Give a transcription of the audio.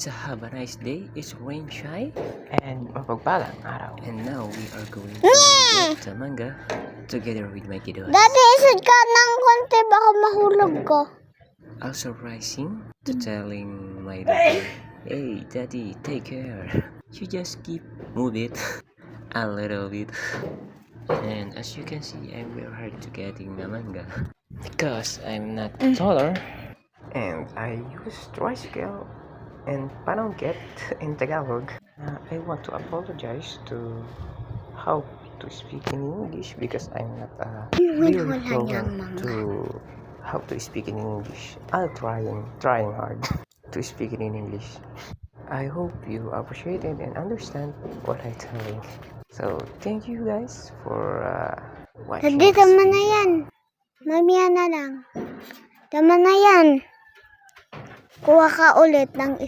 have a nice day. It's rain shy. And mapagpalang araw. And now we are going to get the manga together with my kiddos. Daddy, isod ka ng konti, baka mahulog ko. Also rising to telling my daughter, hey daddy, take care. You just keep move it a little bit. And as you can see, I'm very hard to getting the manga because I'm not taller. And I use tricycle and panangkit in Tagalog. I want to apologize to how to speak in English because I'm not really fluent to how to speak in English. I'll trying hard to speak in English. I hope you appreciate it and understand what I'm telling. So thank you guys for watching. Daddy, tama na yan. Mamaya na lang. Tama na yan. Kuha ka ulit ng